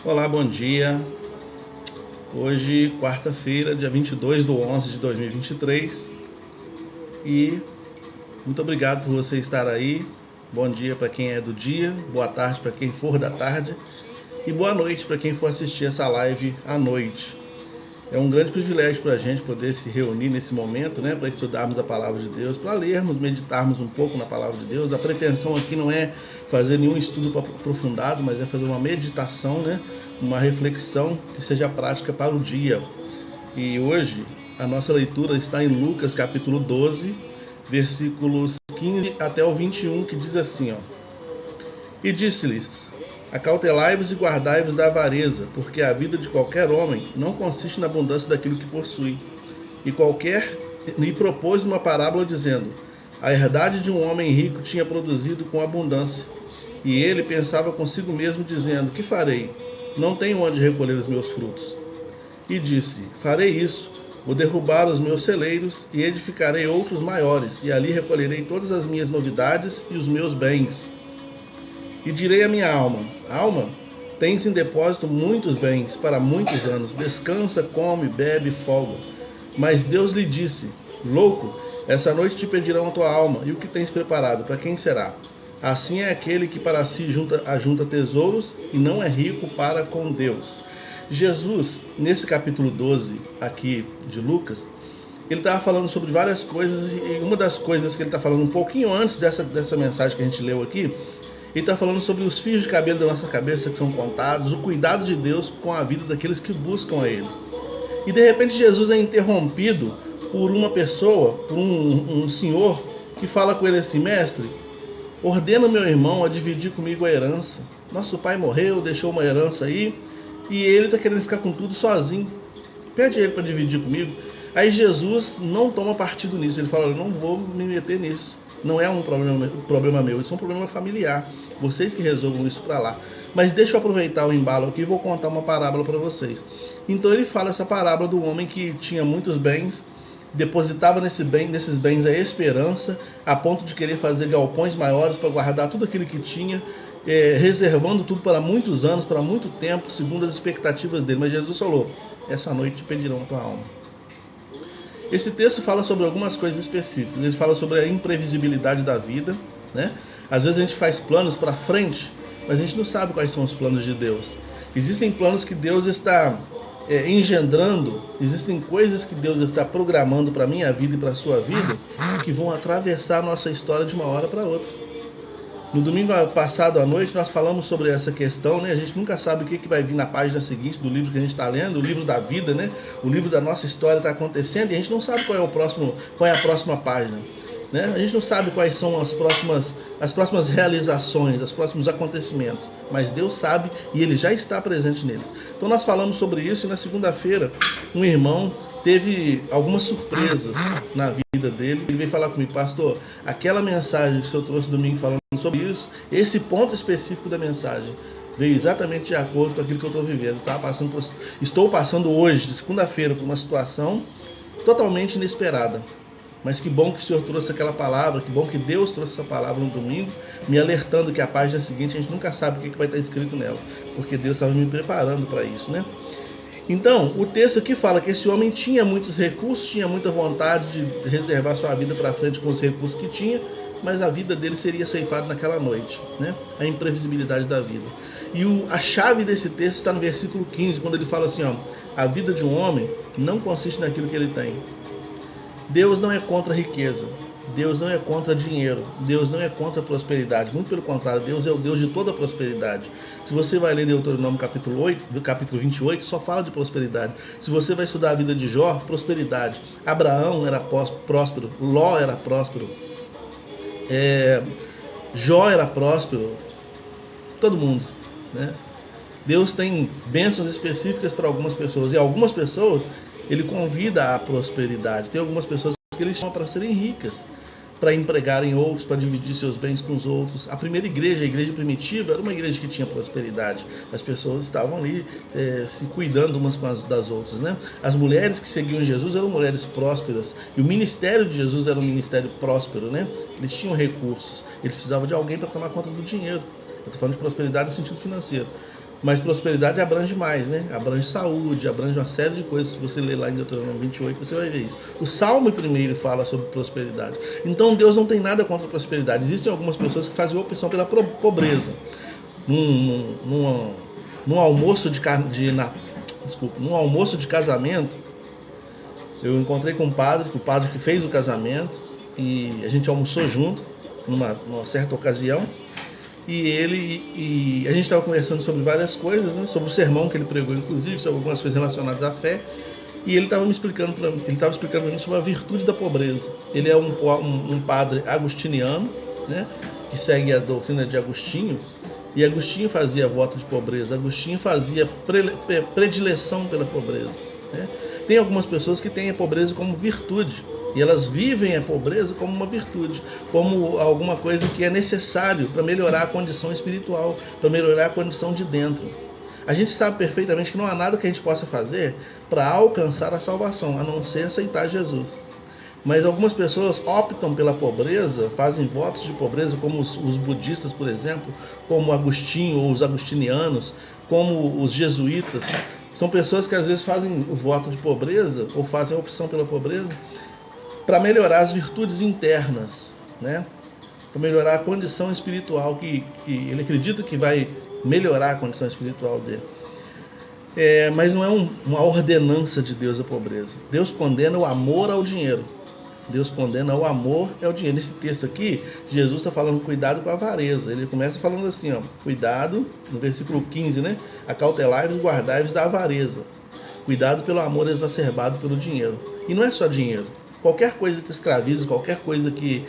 Olá, bom dia. Hoje, quarta-feira, dia 22/11 de 2023. E muito obrigado por você estar aí. Bom dia para quem é do dia, boa tarde para quem for da tarde e boa noite para quem for assistir essa live à noite. É um grande privilégio para a gente poder se reunir nesse momento, né, para estudarmos a Palavra de Deus, para lermos, meditarmos um pouco na Palavra de Deus. A pretensão aqui não é fazer nenhum estudo aprofundado, mas é fazer uma meditação, né, uma reflexão que seja prática para o dia. E hoje a nossa leitura está em Lucas capítulo 12, versículos 15 até o 21, que diz assim, ó: E disse-lhes: Acautelai-vos e guardai-vos da avareza, porque a vida de qualquer homem não consiste na abundância daquilo que possui. E propôs uma parábola dizendo: A herdade de um homem rico tinha produzido com abundância. E ele pensava consigo mesmo, dizendo: Que farei? Não tenho onde recolher os meus frutos. E disse: Farei isso: vou derrubar os meus celeiros e edificarei outros maiores, e ali recolherei todas as minhas novidades e os meus bens. E direi à minha alma: Alma, tens em depósito muitos bens para muitos anos. Descansa, come, bebe e folga. Mas Deus lhe disse: Louco, essa noite te pedirão a tua alma, e o que tens preparado, para quem será? Assim é aquele que para si ajunta tesouros e não é rico para com Deus. Jesus, nesse capítulo 12 aqui de Lucas, ele estava falando sobre várias coisas, e uma das coisas que ele está falando um pouquinho antes dessa mensagem que a gente leu aqui, ele está falando sobre os fios de cabelo da nossa cabeça que são contados, o cuidado de Deus com a vida daqueles que buscam a Ele. E de repente Jesus é interrompido por uma pessoa, por um senhor, que fala com ele assim: Mestre, ordena o meu irmão a dividir comigo a herança. Nosso pai morreu, deixou uma herança aí, e ele está querendo ficar com tudo sozinho. Pede ele para dividir comigo. Aí Jesus não toma partido nisso, ele fala: Eu não vou me meter nisso. Não é um problema meu, isso é um problema familiar. Vocês que resolvam isso para lá. Mas deixa eu aproveitar o embalo aqui e vou contar uma parábola para vocês. Então ele fala essa parábola do homem que tinha muitos bens, depositava nesses bens a esperança, a ponto de querer fazer galpões maiores para guardar tudo aquilo que tinha, reservando tudo para muitos anos, para muito tempo, segundo as expectativas dele. Mas Jesus falou: essa noite te pedirão a tua alma. Esse texto fala sobre algumas coisas específicas. Ele fala sobre a imprevisibilidade da vida, né? Às vezes a gente faz planos para frente, mas a gente não sabe quais são os planos de Deus. Existem planos que Deus está engendrando, existem coisas que Deus está programando para a minha vida e para a sua vida, que vão atravessar a nossa história de uma hora para outra. No domingo passado à noite nós falamos sobre essa questão, né? A gente nunca sabe o que vai vir na página seguinte do livro que a gente está lendo, o livro da vida, né? O livro da nossa história está acontecendo e a gente não sabe qual é a próxima página, né? A gente não sabe quais são as próximas realizações, os próximos acontecimentos, mas Deus sabe e Ele já está presente neles. Então nós falamos sobre isso e na segunda-feira um irmão teve algumas surpresas na vida dele. Ele veio falar comigo: Pastor, aquela mensagem que o senhor trouxe domingo falando sobre isso, esse ponto específico da mensagem veio exatamente de acordo com aquilo que eu estou vivendo. Estou passando hoje, de segunda-feira, por uma situação totalmente inesperada. Mas que bom que o senhor trouxe aquela palavra, que bom que Deus trouxe essa palavra no domingo, me alertando que a página seguinte a gente nunca sabe o que vai estar escrito nela, porque Deus estava me preparando para isso, né? Então, o texto aqui fala que esse homem tinha muitos recursos, tinha muita vontade de reservar sua vida para frente com os recursos que tinha, mas a vida dele seria ceifada naquela noite, né? A imprevisibilidade da vida. E a chave desse texto está no versículo 15, quando ele fala assim, ó: a vida de um homem não consiste naquilo que ele tem. Deus não é contra a riqueza, Deus não é contra dinheiro, Deus não é contra a prosperidade, muito pelo contrário, Deus é o Deus de toda a prosperidade. Se você vai ler Deuteronômio capítulo 28, só fala de prosperidade. Se você vai estudar a vida de Jó, prosperidade. Abraão era próspero, Ló era próspero, Jó era próspero, todo mundo, né? Deus tem bênçãos específicas para algumas pessoas, e algumas pessoas ele convida à prosperidade. Tem algumas pessoas que ele chama para serem ricas, para empregarem outros, para dividir seus bens com os outros. A primeira igreja, a igreja primitiva, era uma igreja que tinha prosperidade. As pessoas estavam ali se cuidando umas das outras, né? As mulheres que seguiam Jesus eram mulheres prósperas, e o ministério de Jesus era um ministério próspero, né? Eles tinham recursos, eles precisavam de alguém para tomar conta do dinheiro. Eu estou falando de prosperidade no sentido financeiro. Mas prosperidade abrange mais, né? Abrange saúde, abrange uma série de coisas. Se você ler lá em Deuteronômio 28, você vai ver isso. O Salmo primeiro fala sobre prosperidade. Então Deus não tem nada contra a prosperidade. Existem algumas pessoas que fazem opção pela pobreza. Num almoço num almoço de casamento, eu encontrei com o padre que fez o casamento, e a gente almoçou junto numa certa ocasião. E a gente estava conversando sobre várias coisas, né? Sobre o sermão que ele pregou, inclusive, sobre algumas coisas relacionadas à fé. E ele estava explicando para mim sobre a virtude da pobreza. Ele é um padre agostiniano, né? Que segue a doutrina de Agostinho. E Agostinho fazia voto de pobreza. Agostinho fazia predileção pela pobreza, né? Tem algumas pessoas que têm a pobreza como virtude. E elas vivem a pobreza como uma virtude, como alguma coisa que é necessário para melhorar a condição espiritual, para melhorar a condição de dentro. A gente sabe perfeitamente que não há nada que a gente possa fazer para alcançar a salvação, a não ser aceitar Jesus. Mas algumas pessoas optam pela pobreza, fazem votos de pobreza, como os budistas, por exemplo, como Agostinho ou os agostinianos, como os jesuítas. São pessoas que às vezes fazem o voto de pobreza ou fazem a opção pela pobreza para melhorar as virtudes internas, né? Para melhorar a condição espiritual, que ele acredita que vai melhorar a condição espiritual dele. Mas não é uma ordenança de Deus a pobreza. Deus condena o amor ao dinheiro. Deus condena o amor ao dinheiro. Nesse texto aqui, Jesus está falando cuidado com a avareza. Ele começa falando assim, ó, cuidado, no versículo 15, né? Acautelai-vos e guardai-vos da avareza. Cuidado pelo amor exacerbado pelo dinheiro. E não é só dinheiro. Qualquer coisa que escraviza, qualquer coisa que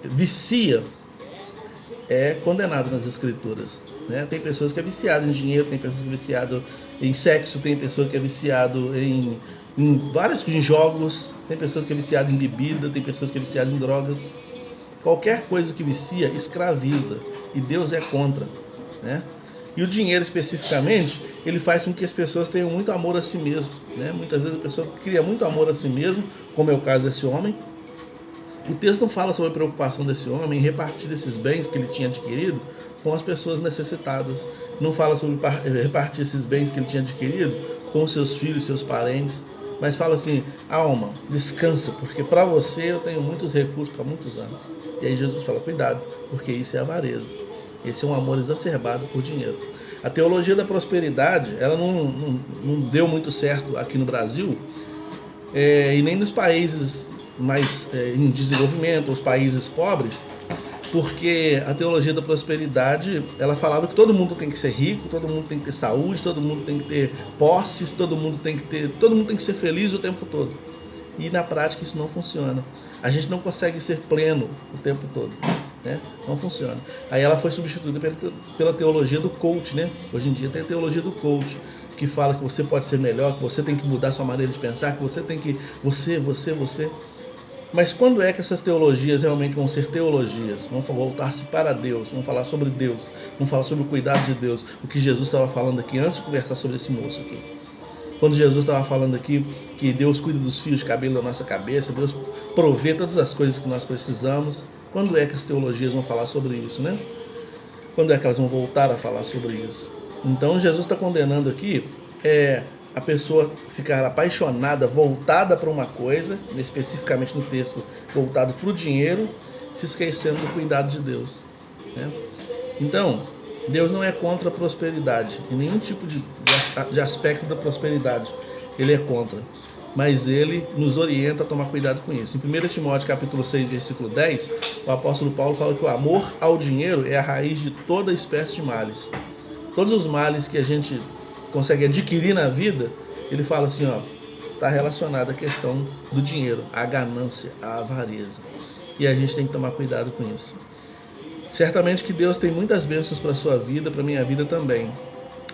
vicia, é condenado nas escrituras, né? Tem pessoas que é viciado em dinheiro, tem pessoas que é viciado em sexo, tem pessoa que é viciado em vários jogos, tem pessoas que é viciado em bebida, tem pessoas que é viciado em drogas. Qualquer coisa que vicia escraviza, e Deus é contra, né? E o dinheiro especificamente, ele faz com que as pessoas tenham muito amor a si mesmo, né? Muitas vezes a pessoa cria muito amor a si mesmo, como é o caso desse homem. O texto não fala sobre a preocupação desse homem em repartir esses bens que ele tinha adquirido com as pessoas necessitadas. Não fala sobre repartir esses bens que ele tinha adquirido com seus filhos, seus parentes. Mas fala assim, alma, descansa, porque para você eu tenho muitos recursos para muitos anos. E aí Jesus fala, cuidado, porque isso é avareza. Esse é um amor exacerbado por dinheiro. A teologia da prosperidade, ela não deu muito certo aqui no Brasil, e nem nos países mais em desenvolvimento, os países pobres, porque a teologia da prosperidade, ela falava que todo mundo tem que ser rico, todo mundo tem que ter saúde, todo mundo tem que ter posses, todo mundo tem que ser feliz o tempo todo. E na prática isso não funciona. A gente não consegue ser pleno o tempo todo, né? Não funciona. Aí ela foi substituída pela teologia do coach, né? Hoje em dia tem a teologia do coach, que fala que você pode ser melhor, que você tem que mudar sua maneira de pensar, que você tem que... Você. Mas quando é que essas teologias realmente vão ser teologias? Vão voltar-se para Deus, vão falar sobre Deus, vão falar sobre o cuidado de Deus. O que Jesus estava falando aqui, antes de conversar sobre esse moço aqui. Quando Jesus estava falando aqui que Deus cuida dos fios de cabelo da nossa cabeça, Deus provê todas as coisas que nós precisamos. Quando é que as teologias vão falar sobre isso, né? Quando é que elas vão voltar a falar sobre isso? Então Jesus está condenando aqui a pessoa ficar apaixonada, voltada para uma coisa, especificamente no texto, voltado para o dinheiro, se esquecendo do cuidado de Deus, né? Então, Deus não é contra a prosperidade, em nenhum tipo de aspecto da prosperidade ele é contra, mas ele nos orienta a tomar cuidado com isso. Em 1 Timóteo capítulo 6, versículo 10, o apóstolo Paulo fala que o amor ao dinheiro é a raiz de toda espécie de males. Todos os males que a gente consegue adquirir na vida, ele fala assim, ó, está relacionado à questão do dinheiro, à ganância, à avareza. E a gente tem que tomar cuidado com isso. Certamente que Deus tem muitas bênçãos para a sua vida, para a minha vida também,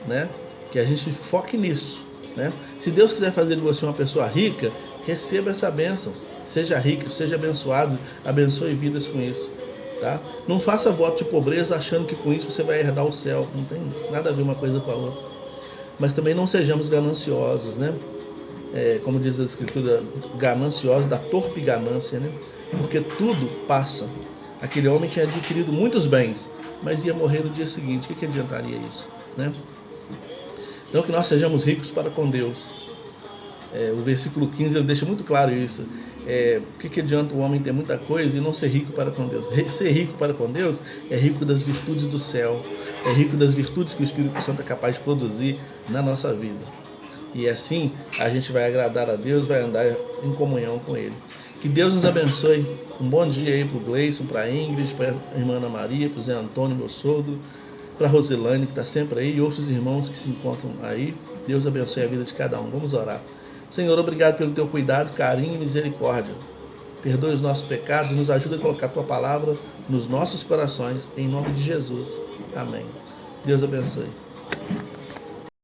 né? Que a gente foque nisso, né? Se Deus quiser fazer de você uma pessoa rica, receba essa bênção. Seja rico, seja abençoado, abençoe vidas com isso, tá? Não faça voto de pobreza achando que com isso você vai herdar o céu. Não tem nada a ver uma coisa com a outra. Mas também não sejamos gananciosos, né? Como diz a Escritura, gananciosos da torpe ganância, né? Porque tudo passa. Aquele homem tinha adquirido muitos bens, mas ia morrer no dia seguinte. O que adiantaria isso, né? Então que nós sejamos ricos para com Deus. O versículo 15 ele deixa muito claro isso. O que adianta o homem ter muita coisa e não ser rico para com Deus? Ser rico para com Deus é rico das virtudes do céu, é rico das virtudes que o Espírito Santo é capaz de produzir na nossa vida. E assim a gente vai agradar a Deus, vai andar em comunhão com Ele. Que Deus nos abençoe. Um bom dia aí para o Gleison, para a Ingrid, para a irmã Ana Maria, para o Zé Antônio, meu sogro, para a Rosilane, que está sempre aí, e outros irmãos que se encontram aí. Deus abençoe a vida de cada um. Vamos orar. Senhor, obrigado pelo teu cuidado, carinho e misericórdia. Perdoe os nossos pecados e nos ajuda a colocar a tua palavra nos nossos corações, em nome de Jesus. Amém. Deus abençoe.